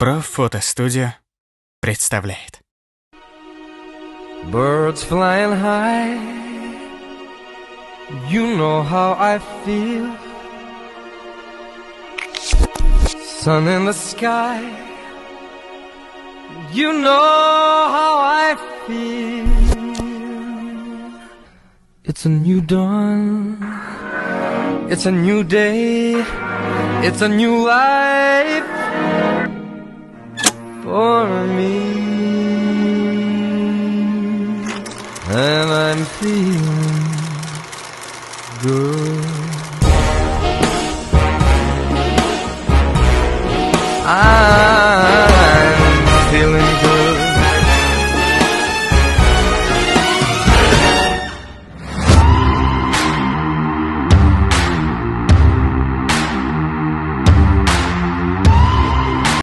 Профотостудия представляет. Birds flying high, you know how I feel. Sun in the sky, you know how I feel. It's a new dawn, it's a new day, it's a new life for me. And I'm feeling good.